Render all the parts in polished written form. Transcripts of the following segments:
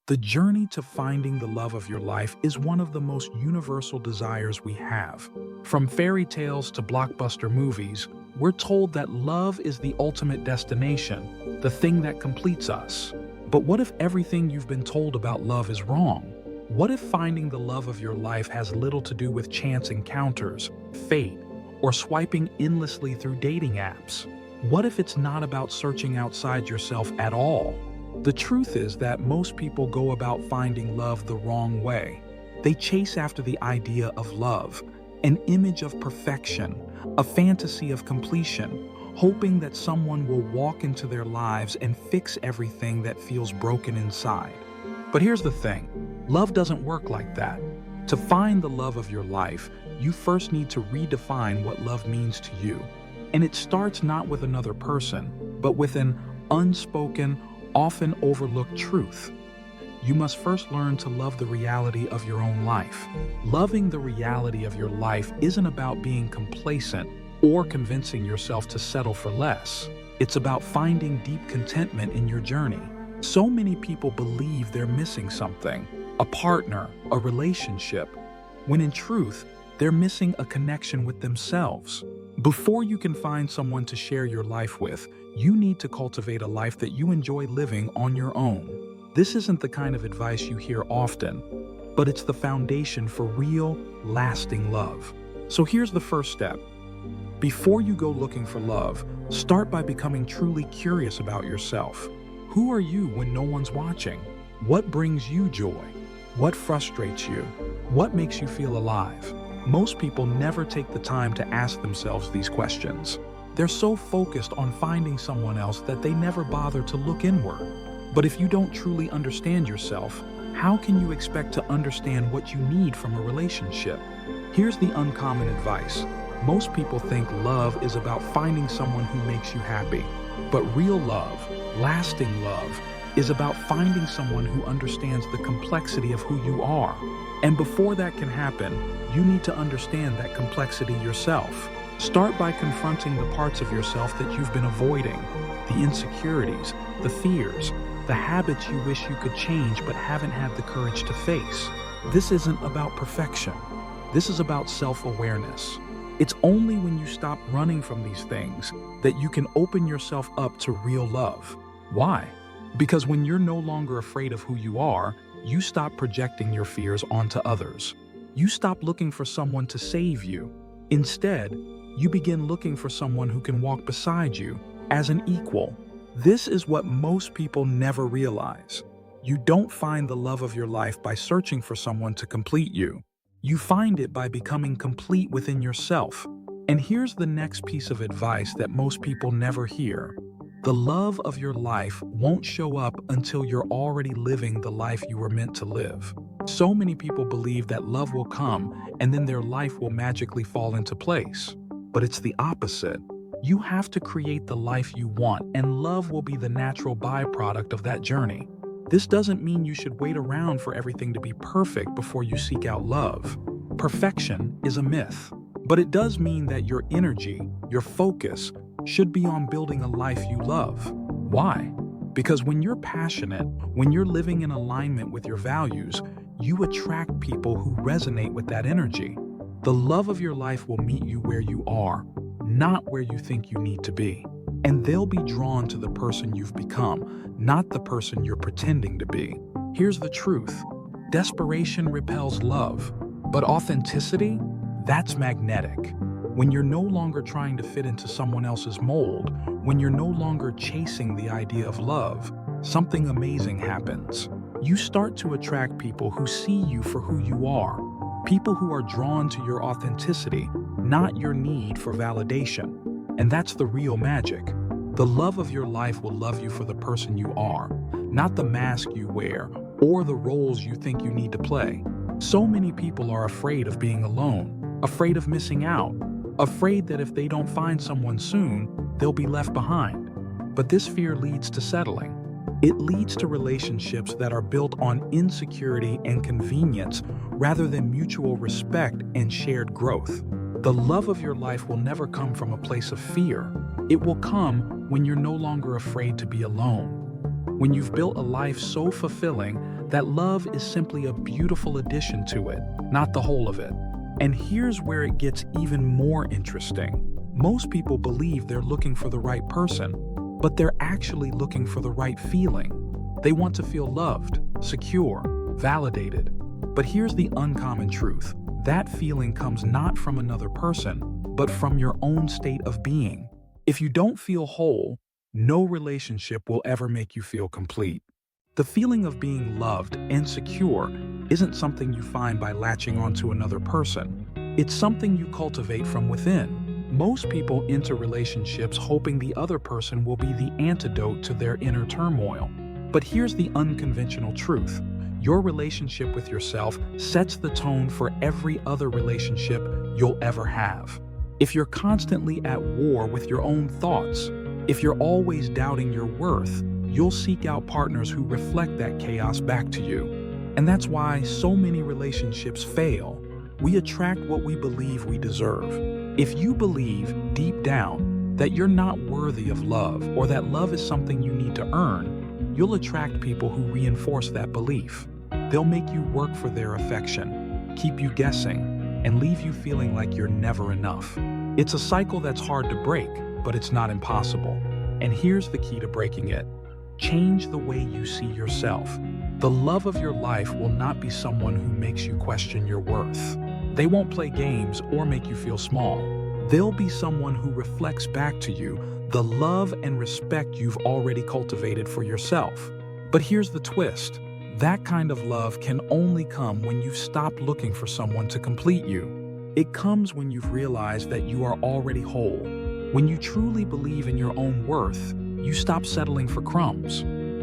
The journey to finding the love of your life is one of the most universal desires we have. From fairy tales to blockbuster movies, we're told that love is the ultimate destination, the thing that completes us. But what if everything you've been told about love is wrong? What if finding the love of your life has little to do with chance encounters, fate, or swiping endlessly through dating apps? What if it's not about searching outside yourself at all? The truth is that most people go about finding love the wrong way. They chase after the idea of love, an image of perfection, a fantasy of completion, hoping that someone will walk into their lives and fix everything that feels broken inside. But here's the thing, love doesn't work like that. To find the love of your life, you first need to redefine what love means to you. And it starts not with another person, but with an unspoken, often overlooked truth. You must first learn to love the reality of your own life. Loving the reality of your life isn't about being complacent or convincing yourself to settle for less. It's about finding deep contentment in your journey. So many people believe they're missing something, a partner, a relationship, when in truth, they're missing a connection with themselves. Before you can find someone to share your life with, you need to cultivate a life that you enjoy living on your own. This isn't the kind of advice you hear often, but it's the foundation for real, lasting love. So here's the first step. Before you go looking for love, start by becoming truly curious about yourself. Who are you when no one's watching? What brings you joy? What frustrates you? What makes you feel alive? Most people never take the time to ask themselves these questions. They're so focused on finding someone else that they never bother to look inward. But if you don't truly understand yourself, how can you expect to understand what you need from a relationship? Here's the uncommon advice. Most people think love is about finding someone who makes you happy. But real love, lasting love, is about finding someone who understands the complexity of who you are. And before that can happen, you need to understand that complexity yourself. Start by confronting the parts of yourself that you've been avoiding, the insecurities, the fears, the habits you wish you could change but haven't had the courage to face. This isn't about perfection. This is about self-awareness. It's only when you stop running from these things that you can open yourself up to real love. Why? Because when you're no longer afraid of who you are, you stop projecting your fears onto others. You stop looking for someone to save you. Instead, you begin looking for someone who can walk beside you as an equal. This is what most people never realize. You don't find the love of your life by searching for someone to complete you. You find it by becoming complete within yourself. And here's the next piece of advice that most people never hear. The love of your life won't show up until you're already living the life you were meant to live. So many people believe that love will come and then their life will magically fall into place. But it's the opposite. You have to create the life you want, and love will be the natural byproduct of that journey. This doesn't mean you should wait around for everything to be perfect before you seek out love. Perfection is a myth. But it does mean that your energy, your focus, should be on building a life you love. Why? Because when you're passionate, when you're living in alignment with your values, you attract people who resonate with that energy. The love of your life will meet you where you are, not where you think you need to be. And they'll be drawn to the person you've become, not the person you're pretending to be. Here's the truth. Desperation repels love, but authenticity, that's magnetic. When you're no longer trying to fit into someone else's mold, when you're no longer chasing the idea of love, something amazing happens. You start to attract people who see you for who you are, people who are drawn to your authenticity, not your need for validation. And that's the real magic. The love of your life will love you for the person you are, not the mask you wear or the roles you think you need to play. So many people are afraid of being alone, afraid of missing out, afraid that if they don't find someone soon, they'll be left behind. But this fear leads to settling. It leads to relationships that are built on insecurity and convenience rather than mutual respect and shared growth. The love of your life will never come from a place of fear. It will come when you're no longer afraid to be alone. When you've built a life so fulfilling that love is simply a beautiful addition to it, not the whole of it. And here's where it gets even more interesting. Most people believe they're looking for the right person, but they're actually looking for the right feeling. They want to feel loved, secure, validated. But here's the uncommon truth. That feeling comes not from another person, but from your own state of being. If you don't feel whole, no relationship will ever make you feel complete. The feeling of being loved and secure isn't something you find by latching onto another person. It's something you cultivate from within. Most people enter relationships hoping the other person will be the antidote to their inner turmoil. But here's the unconventional truth. Your relationship with yourself sets the tone for every other relationship you'll ever have. If you're constantly at war with your own thoughts, if you're always doubting your worth, you'll seek out partners who reflect that chaos back to you. And that's why so many relationships fail. We attract what we believe we deserve. If you believe deep down that you're not worthy of love or that love is something you need to earn, you'll attract people who reinforce that belief. They'll make you work for their affection, keep you guessing, and leave you feeling like you're never enough. It's a cycle that's hard to break, but it's not impossible. And here's the key to breaking it. Change the way you see yourself. The love of your life will not be someone who makes you question your worth. They won't play games or make you feel small. They'll be someone who reflects back to you the love and respect you've already cultivated for yourself. But here's the twist. That kind of love can only come when you've stopped looking for someone to complete you. It comes when you've realized that you are already whole. When you truly believe in your own worth, you stop settling for crumbs.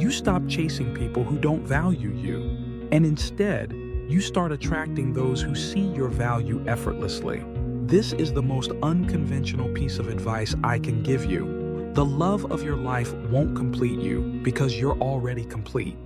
You stop chasing people who don't value you. And instead, you start attracting those who see your value effortlessly. This is the most unconventional piece of advice I can give you. The love of your life won't complete you because you're already complete.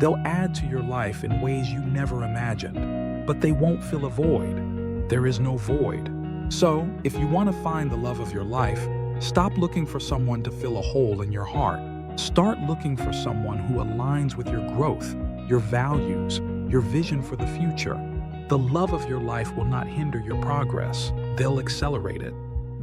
They'll add to your life in ways you never imagined, but they won't fill a void. There is no void. So, if you want to find the love of your life, stop looking for someone to fill a hole in your heart. Start looking for someone who aligns with your growth, your values, your vision for the future. The love of your life will not hinder your progress. They'll accelerate it.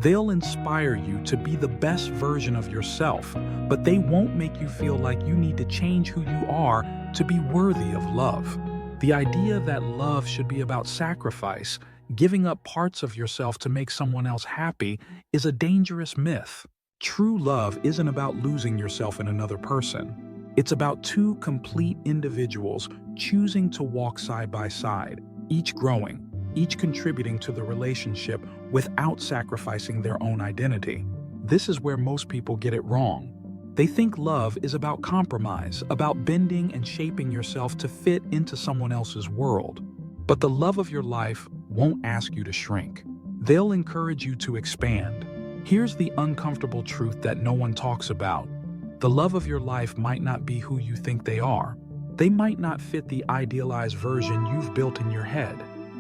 They'll inspire you to be the best version of yourself, but they won't make you feel like you need to change who you are to be worthy of love. The idea that love should be about sacrifice, giving up parts of yourself to make someone else happy, is a dangerous myth. True love isn't about losing yourself in another person. It's about two complete individuals choosing to walk side by side, each growing, each contributing to the relationship without sacrificing their own identity. This is where most people get it wrong. They think love is about compromise, about bending and shaping yourself to fit into someone else's world. But the love of your life won't ask you to shrink. They'll encourage you to expand. Here's the uncomfortable truth that no one talks about. The love of your life might not be who you think they are. They might not fit the idealized version you've built in your head.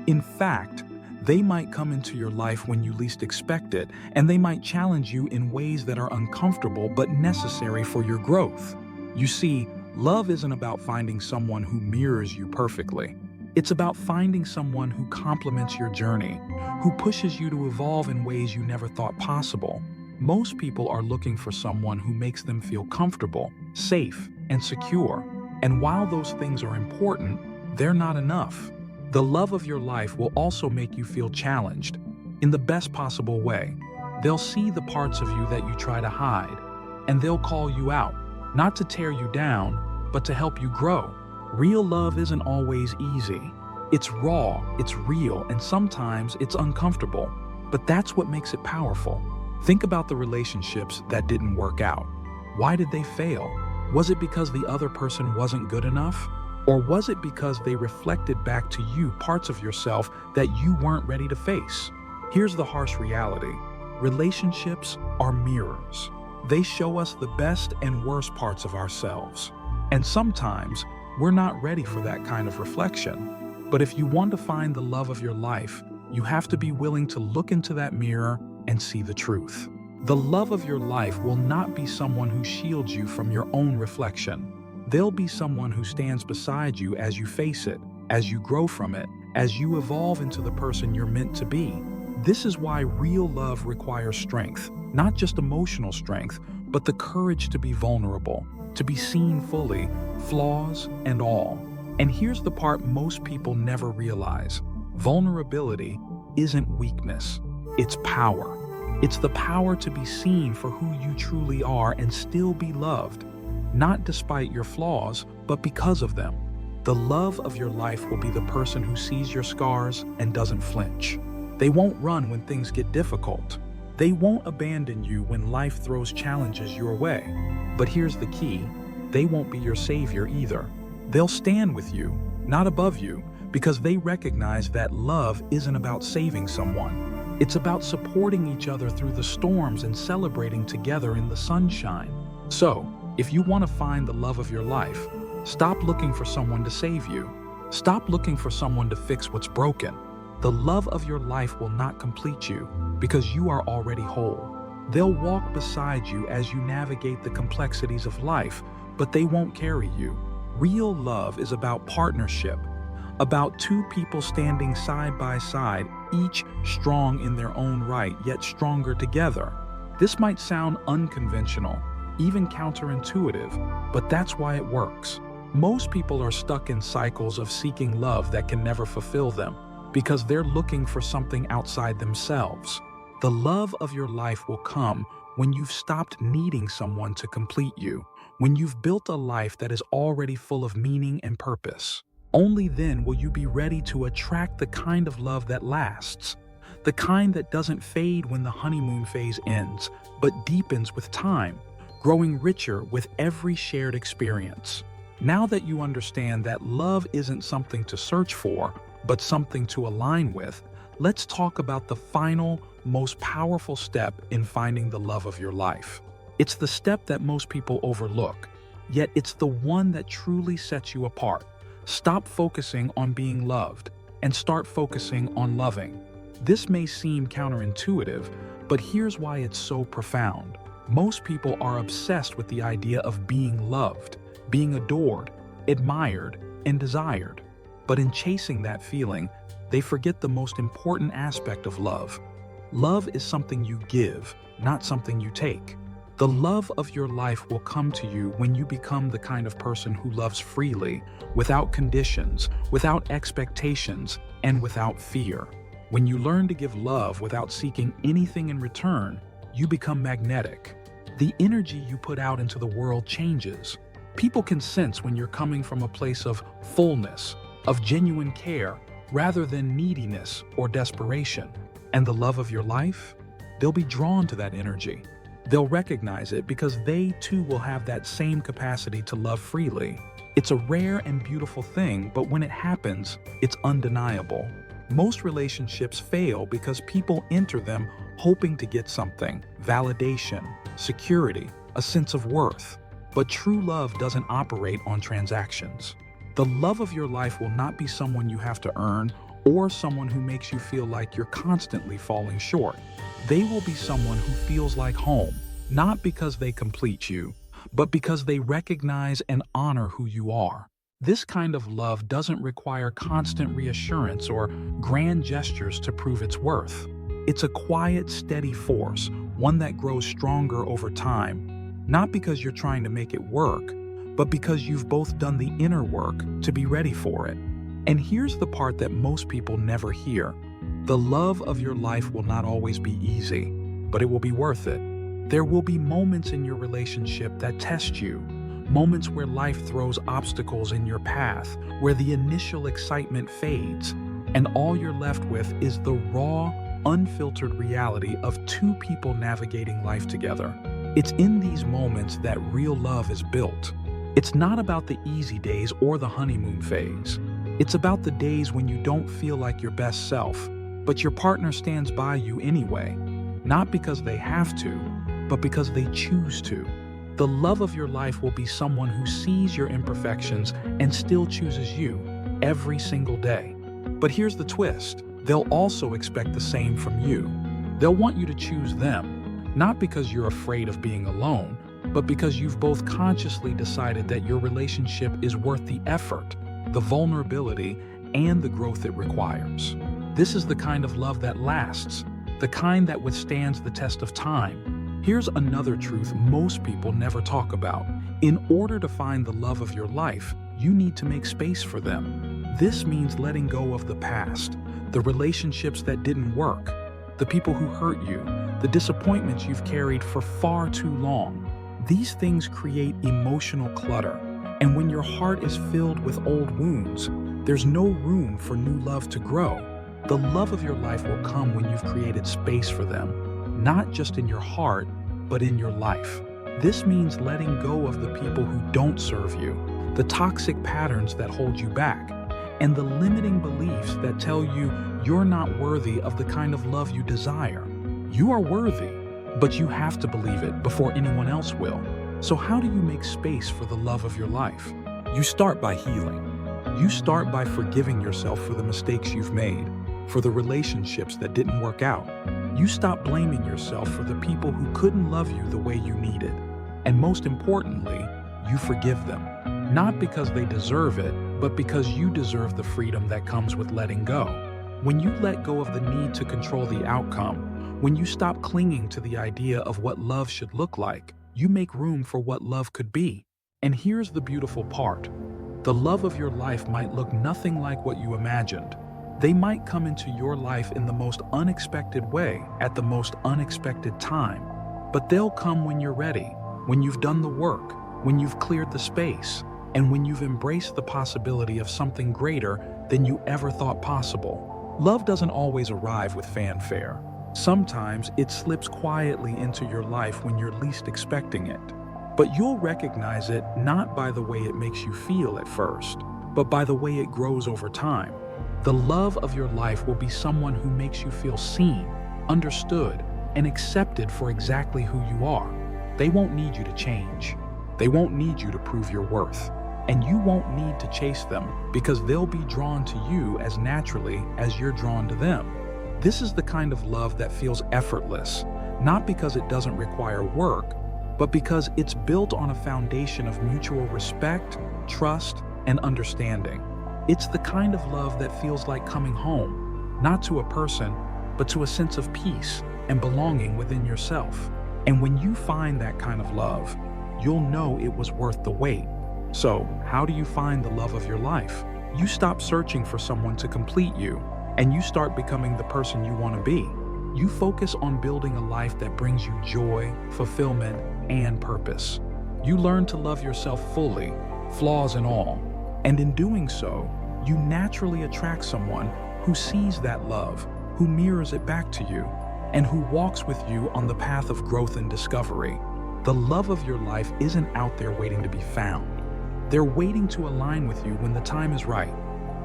In fact, they might come into your life when you least expect it, and they might challenge you in ways that are uncomfortable but necessary for your growth. You see, love isn't about finding someone who mirrors you perfectly. It's about finding someone who complements your journey, who pushes you to evolve in ways you never thought possible. Most people are looking for someone who makes them feel comfortable, safe, and secure. And while those things are important, they're not enough. The love of your life will also make you feel challenged, in the best possible way. They'll see the parts of you that you try to hide, and they'll call you out, not to tear you down, but to help you grow. Real love isn't always easy. It's raw, it's real, and sometimes it's uncomfortable. But that's what makes it powerful. Think about the relationships that didn't work out. Why did they fail? Was it because the other person wasn't good enough? Or was it because they reflected back to you parts of yourself that you weren't ready to face? Here's the harsh reality. Relationships are mirrors. They show us the best and worst parts of ourselves. And sometimes, we're not ready for that kind of reflection. But if you want to find the love of your life, you have to be willing to look into that mirror and see the truth. The love of your life will not be someone who shields you from your own reflection. They'll be someone who stands beside you as you face it, as you grow from it, as you evolve into the person you're meant to be. This is why real love requires strength, not just emotional strength, but the courage to be vulnerable, to be seen fully, flaws and all. And here's the part most people never realize. Vulnerability isn't weakness, it's power. It's the power to be seen for who you truly are and still be loved, not despite your flaws, but because of them. The love of your life will be the person who sees your scars and doesn't flinch. They won't run when things get difficult. They won't abandon you when life throws challenges your way. But here's the key, they won't be your savior either. They'll stand with you, not above you, because they recognize that love isn't about saving someone. It's about supporting each other through the storms and celebrating together in the sunshine. So, if you want to find the love of your life, stop looking for someone to save you. Stop looking for someone to fix what's broken. The love of your life will not complete you because you are already whole. They'll walk beside you as you navigate the complexities of life, but they won't carry you. Real love is about partnership, about two people standing side by side, each strong in their own right, yet stronger together. This might sound unconventional, even counterintuitive, but that's why it works. Most people are stuck in cycles of seeking love that can never fulfill them because they're looking for something outside themselves. The love of your life will come when you've stopped needing someone to complete you, when you've built a life that is already full of meaning and purpose. Only then will you be ready to attract the kind of love that lasts, the kind that doesn't fade when the honeymoon phase ends, but deepens with time, growing richer with every shared experience. Now that you understand that love isn't something to search for, but something to align with, let's talk about the final, most powerful step in finding the love of your life. It's the step that most people overlook, yet it's the one that truly sets you apart. Stop focusing on being loved and start focusing on loving. This may seem counterintuitive, but here's why it's so profound. Most people are obsessed with the idea of being loved, being adored, admired, and desired. But in chasing that feeling, they forget the most important aspect of love. Love is something you give, not something you take. The love of your life will come to you when you become the kind of person who loves freely, without conditions, without expectations, and without fear. When you learn to give love without seeking anything in return, you become magnetic. The energy you put out into the world changes. People can sense when you're coming from a place of fullness, of genuine care, rather than neediness or desperation. And the love of your life? They'll be drawn to that energy. They'll recognize it because they too will have that same capacity to love freely. It's a rare and beautiful thing, but when it happens, it's undeniable. Most relationships fail because people enter them hoping to get something, validation, security, a sense of worth. But true love doesn't operate on transactions. The love of your life will not be someone you have to earn or someone who makes you feel like you're constantly falling short. They will be someone who feels like home, not because they complete you, but because they recognize and honor who you are. This kind of love doesn't require constant reassurance or grand gestures to prove its worth. It's a quiet, steady force, one that grows stronger over time, not because you're trying to make it work, but because you've both done the inner work to be ready for it. And here's the part that most people never hear. The love of your life will not always be easy, but it will be worth it. There will be moments in your relationship that test you, moments where life throws obstacles in your path, where the initial excitement fades, and all you're left with is the raw, unfiltered reality of two people navigating life together. It's in these moments that real love is built. It's not about the easy days or the honeymoon phase. It's about the days when you don't feel like your best self, but your partner stands by you anyway, not because they have to, but because they choose to. The love of your life will be someone who sees your imperfections and still chooses you every single day. But here's the twist. They'll also expect the same from you. They'll want you to choose them, not because you're afraid of being alone, but because you've both consciously decided that your relationship is worth the effort, the vulnerability, and the growth it requires. This is the kind of love that lasts, the kind that withstands the test of time. Here's another truth most people never talk about. In order to find the love of your life, you need to make space for them. This means letting go of the past, the relationships that didn't work, the people who hurt you, the disappointments you've carried for far too long. These things create emotional clutter, and when your heart is filled with old wounds, there's no room for new love to grow. The love of your life will come when you've created space for them, not just in your heart, but in your life. This means letting go of the people who don't serve you, the toxic patterns that hold you back, and the limiting beliefs that tell you you're not worthy of the kind of love you desire. You are worthy, but you have to believe it before anyone else will. So how do you make space for the love of your life? You start by healing. You start by forgiving yourself for the mistakes you've made, for the relationships that didn't work out. You stop blaming yourself for the people who couldn't love you the way you needed. And most importantly, you forgive them. Not because they deserve it, but because you deserve the freedom that comes with letting go. When you let go of the need to control the outcome, when you stop clinging to the idea of what love should look like, you make room for what love could be. And here's the beautiful part. The love of your life might look nothing like what you imagined. They might come into your life in the most unexpected way, at the most unexpected time. But they'll come when you're ready, when you've done the work, when you've cleared the space, and when you've embraced the possibility of something greater than you ever thought possible. Love doesn't always arrive with fanfare. Sometimes it slips quietly into your life when you're least expecting it. But you'll recognize it not by the way it makes you feel at first, but by the way it grows over time. The love of your life will be someone who makes you feel seen, understood, and accepted for exactly who you are. They won't need you to change. They won't need you to prove your worth. And you won't need to chase them because they'll be drawn to you as naturally as you're drawn to them. This is the kind of love that feels effortless, not because it doesn't require work, but because it's built on a foundation of mutual respect, trust, and understanding. It's the kind of love that feels like coming home, not to a person, but to a sense of peace and belonging within yourself. And when you find that kind of love, you'll know it was worth the wait. So, how do you find the love of your life? You stop searching for someone to complete you, and you start becoming the person you want to be. You focus on building a life that brings you joy, fulfillment, and purpose. You learn to love yourself fully, flaws and all. And in doing so, you naturally attract someone who sees that love, who mirrors it back to you, and who walks with you on the path of growth and discovery. The love of your life isn't out there waiting to be found. They're waiting to align with you when the time is right,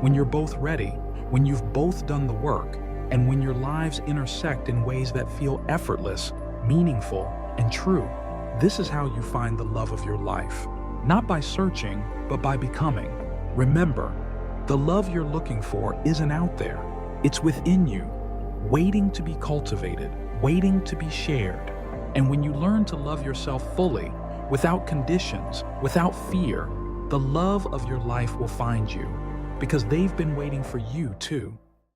when you're both ready, when you've both done the work, and when your lives intersect in ways that feel effortless, meaningful, and true. This is how you find the love of your life. Not by searching, but by becoming. Remember, the love you're looking for isn't out there. It's within you, waiting to be cultivated, waiting to be shared. And when you learn to love yourself fully, without conditions, without fear, the love of your life will find you, because they've been waiting for you too.